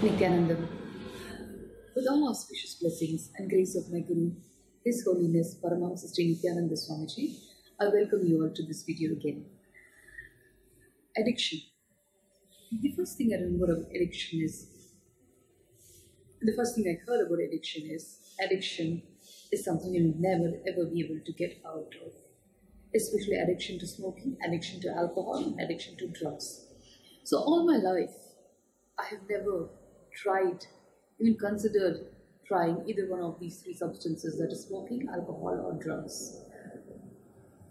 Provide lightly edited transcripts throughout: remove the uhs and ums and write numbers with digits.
Nithyananda. With all auspicious blessings and grace of my Guru, His Holiness Paramahamsa Nithyananda Swamiji, I welcome you all to this video again. Addiction. The first thing I remember of addiction is, the first thing I heard about addiction is something you'll never ever be able to get out of. Especially addiction to smoking, addiction to alcohol, and addiction to drugs. So all my life, I have never tried, even considered trying either one of these three substances, that is smoking, alcohol or drugs.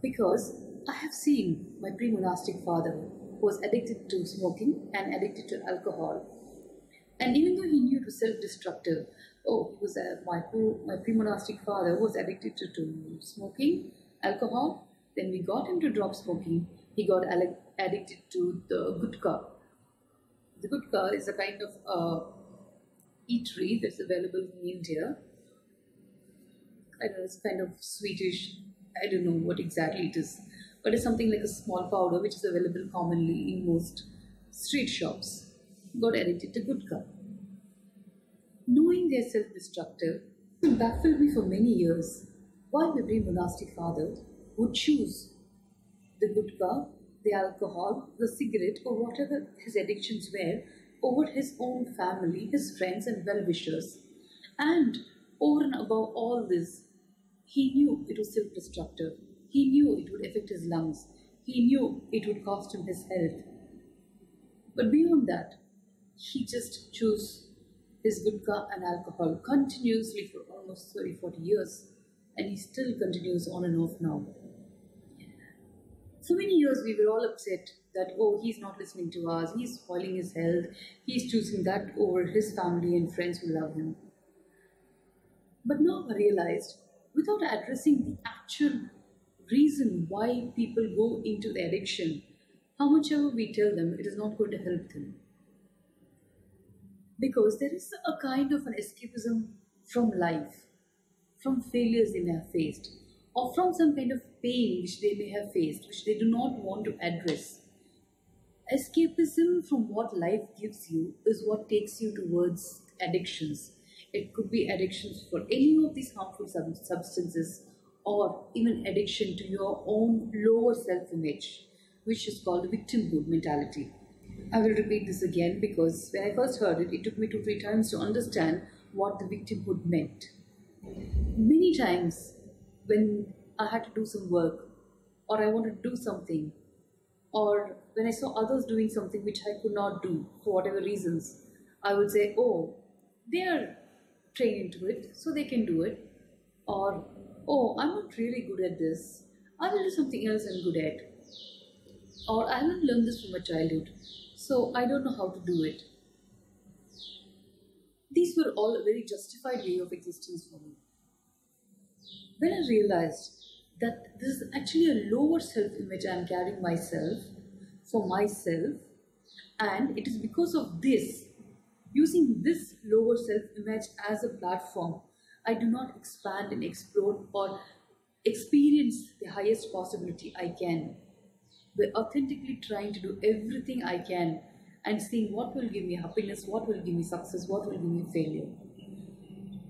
Because I have seen my pre-monastic father who was addicted to smoking and addicted to alcohol. And even though he knew it was self-destructive, my pre-monastic father was addicted to smoking, alcohol. Then we got him to drop smoking. He got addicted to the gutka. The gutka is a kind of eatery that's available in India. I don't know, it's kind of Swedish. I don't know what exactly it is. But it's something like a small powder which is available commonly in most street shops. Got addicted to gutka. Knowing they're self-destructive, it baffled me for many years why my pre-monastic father would choose the gutka, the alcohol, the cigarette, or whatever his addictions were, over his own family, his friends and well-wishers. And over and above all this, he knew it was self-destructive. He knew it would affect his lungs. He knew it would cost him his health. But beyond that, he just chose his gutka and alcohol continuously for almost 30-40 years. And he still continues on and off now. For many years, we were all upset that, oh, he's not listening to us, he's spoiling his health, he's choosing that over his family and friends who love him. But now I realized, without addressing the actual reason why people go into the addiction, how much ever we tell them, it is not going to help them. Because there is a kind of an escapism from life, from failures they may have faced, or from some kind of pain which they may have faced, which they do not want to address. Escapism from what life gives you is what takes you towards addictions. It could be addictions for any of these harmful substances, or even addiction to your own lower self-image, which is called victimhood mentality. I will repeat this again because when I first heard it, it took me 2-3 times to understand what the victimhood meant. Many times when I had to do some work, or I wanted to do something, or when I saw others doing something which I could not do for whatever reasons, I would say, oh, they are trained into it, so they can do it. Or, oh, I'm not really good at this, I will do something else I'm good at. Or I haven't learned this from my childhood, so I don't know how to do it. These were all a very justified way of existence for me. When I realized that this is actually a lower self-image I am carrying for myself, and it is because of this, using this lower self-image as a platform, I do not expand and explore or experience the highest possibility I can. By authentically trying to do everything I can and seeing what will give me happiness, what will give me success, what will give me failure.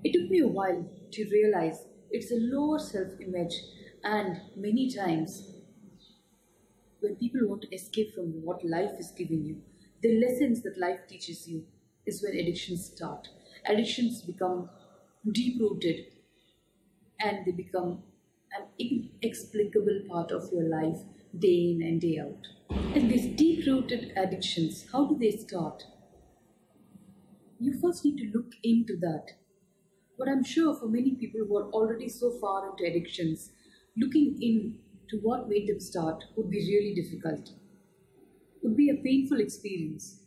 It took me a while to realize it's a lower self-image, and many times when people want to escape from what life is giving you, the lessons that life teaches you, is when addictions start. Addictions become deep-rooted and they become an inexplicable part of your life day in and day out. And these deep-rooted addictions, how do they start? You first need to look into that. But I'm sure for many people who are already so far into addictions, looking into what made them start would be really difficult. Would be a painful experience.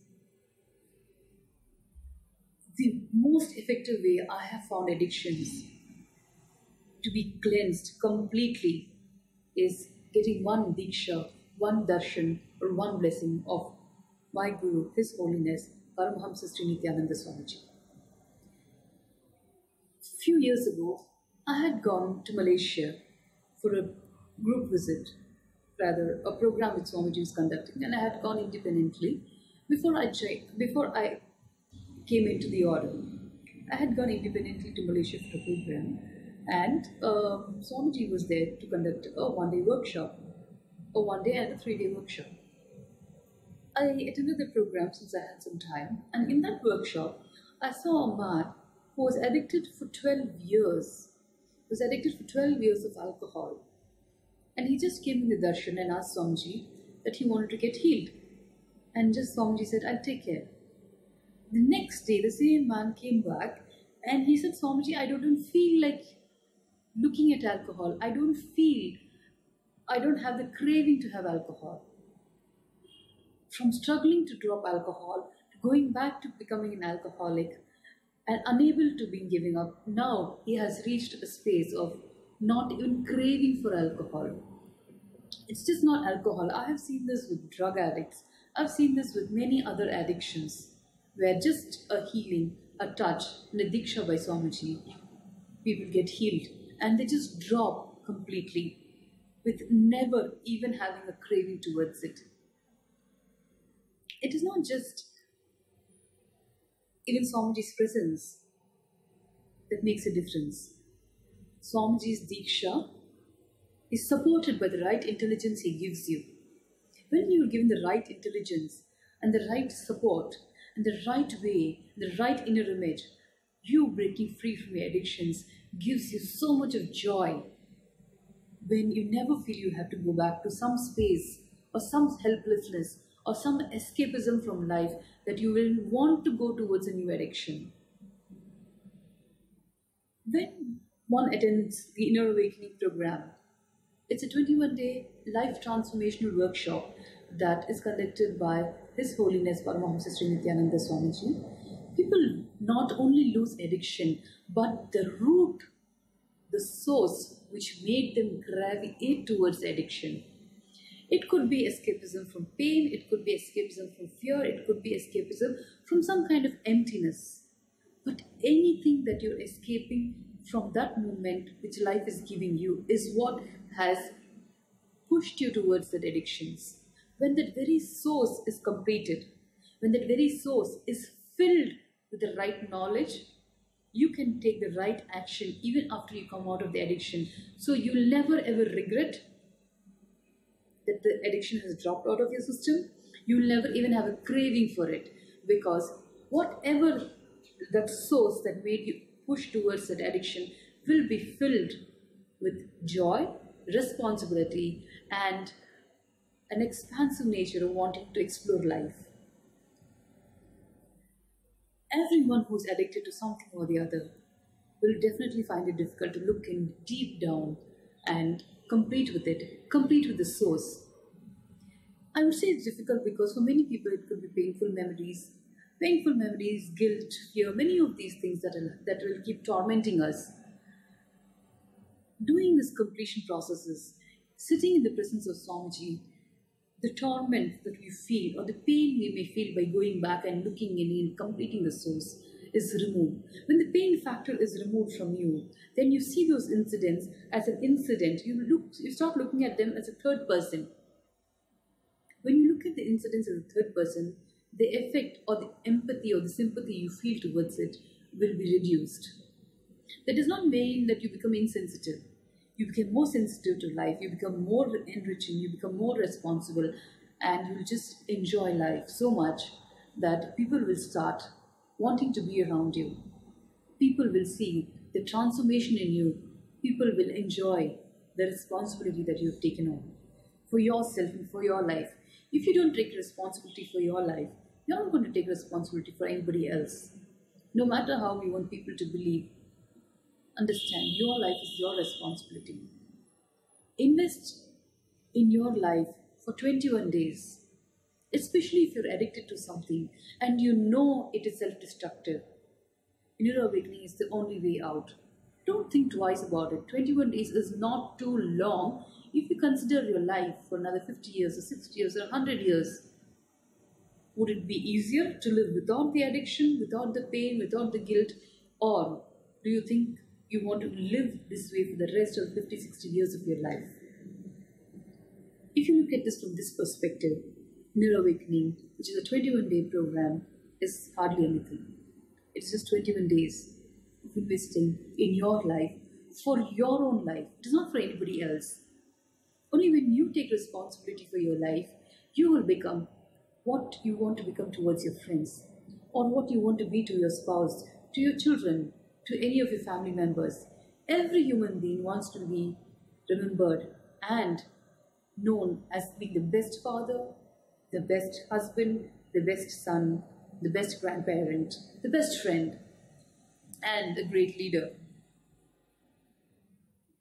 The most effective way I have found addictions to be cleansed completely is getting one diksha, one darshan, or one blessing of my Guru, His Holiness Paramahamsa Nithyananda Swamiji. Few years ago, I had gone to Malaysia for a group visit, rather a program which Swamiji was conducting, and I had gone independently. Before I came into the order. I had gone independently to Malaysia for a program, and Swamiji was there to conduct a one-day workshop, a one-day and a three-day workshop. I attended the program since I had some time, and in that workshop, I saw a man who was addicted for 12 years. He was addicted for 12 years of alcohol. And he just came in the darshan and asked Swamiji that he wanted to get healed. And just Swamiji said, I'll take care. The next day, the same man came back and he said, Swamiji, I don't feel like looking at alcohol. I don't have the craving to have alcohol. From struggling to drop alcohol, to going back to becoming an alcoholic and unable to be giving up, now he has reached a space of not even craving for alcohol. It's just not alcohol. I have seen this with drug addicts. I've seen this with many other addictions, where just a healing, a touch, and a diksha by Swamiji, people get healed and they just drop completely with never even having a craving towards it. It is not just even Swamiji's presence that makes a difference. Swamiji's diksha is supported by the right intelligence he gives you. When you are given the right intelligence and the right support and the right way, the right inner image, you breaking free from your addictions gives you so much of joy. When you never feel you have to go back to some space or some helplessness or some escapism from life that you will want to go towards a new addiction. When one attends the Inner Awakening program, it's a 21-day life transformational workshop that is conducted by His Holiness Paramahamsa Sri Nithyananda Swamiji. People not only lose addiction, but the root, the source which made them gravitate towards addiction. It could be escapism from pain, it could be escapism from fear, it could be escapism from some kind of emptiness. But anything that you're escaping from that moment which life is giving you is what has pushed you towards that addictions. When that very source is completed, when that very source is filled with the right knowledge, you can take the right action even after you come out of the addiction. So you'll never ever regret that the addiction has dropped out of your system. You'll never even have a craving for it, because whatever that source that made you push towards that addiction will be filled with joy, responsibility, and an expansive nature of wanting to explore life. Everyone who's addicted to something or the other will definitely find it difficult to look in deep down and complete with it, complete with the source. I would say it's difficult because for many people it could be painful memories, guilt, fear, many of these things that will keep tormenting us. Doing this completion processes, sitting in the presence of Swamiji, the torment that we feel or the pain we may feel by going back and looking in and completing the source is removed. When the pain factor is removed from you, then you see those incidents as an incident. You start looking at them as a third person. When you look at the incidents as a third person, the effect or the empathy or the sympathy you feel towards it will be reduced. That does not mean that you become insensitive. You become more sensitive to life, you become more enriching, you become more responsible, and you will just enjoy life so much that people will start wanting to be around you. People will see the transformation in you. People will enjoy the responsibility that you have taken on for yourself and for your life. If you don't take responsibility for your life, you're not going to take responsibility for anybody else. No matter how you want people to believe, understand your life is your responsibility. Invest in your life for 21 days, especially if you're addicted to something and you know it is self-destructive. Inner awakening is the only way out. Don't think twice about it. 21 days is not too long if you consider your life for another 50 years or 60 years or 100 years. Would it be easier to live without the addiction, without the pain, without the guilt? Or do you think you want to live this way for the rest of 50, 60 years of your life? If you look at this from this perspective, Inner Awakening, which is a 21-day program, is hardly anything. It's just 21 days of investing in your life for your own life. It is not for anybody else. Only when you take responsibility for your life, you will become what you want to become towards your friends, or what you want to be to your spouse, to your children, to any of your family members. Every human being wants to be remembered and known as being the best father, the best husband, the best son, the best grandparent, the best friend, and a great leader.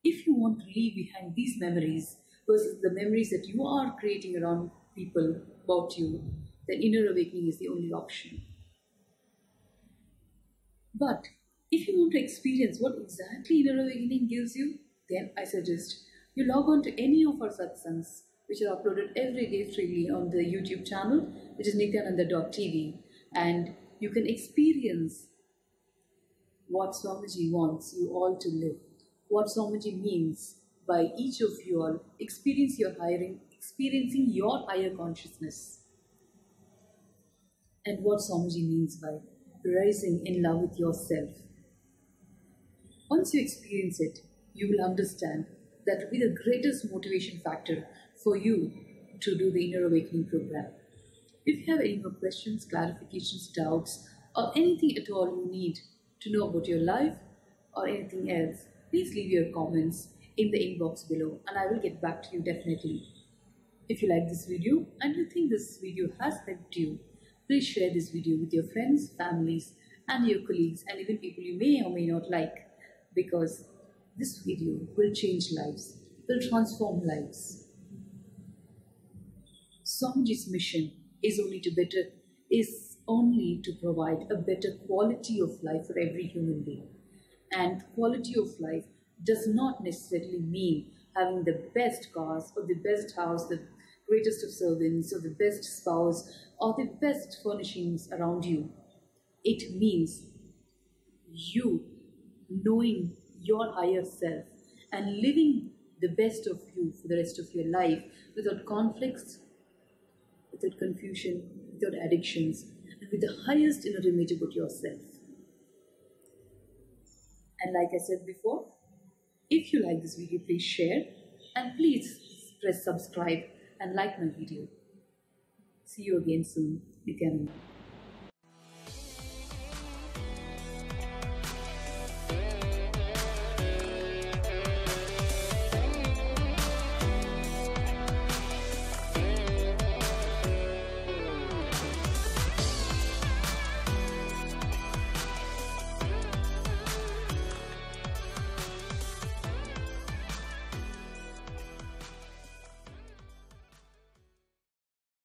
If you want to leave behind these memories versus the memories that you are creating around people about you, then inner awakening is the only option. But if you want to experience what exactly inner awakening gives you, then I suggest you log on to any of our satsangs, which are uploaded every day freely on the YouTube channel, which is nithyananda.tv, and you can experience what Swamiji wants you all to live, what Swamiji means by each of you all experiencing your higher consciousness, and what Swamiji means by rising in love with yourself. Once you experience it, you will understand that will be the greatest motivation factor for you to do the Inner Awakening program. If you have any more questions, clarifications, doubts, or anything at all you need to know about your life or anything else, please leave your comments in the inbox below and I will get back to you definitely. If you like this video and you think this video has helped you, please share this video with your friends, families, and your colleagues, and even people you may or may not like, because this video will change lives, will transform lives. Swamiji's mission is only to provide a better quality of life for every human being. And quality of life does not necessarily mean having the best cars or the best house, the greatest of servants or the best spouse or the best furnishings around you. It means you knowing your higher self and living the best of you for the rest of your life without conflicts, without confusion, without addictions, and with the highest inner image about yourself. And like I said before, if you like this video, please share and please press subscribe and like my video. See you again soon. Nithyananda.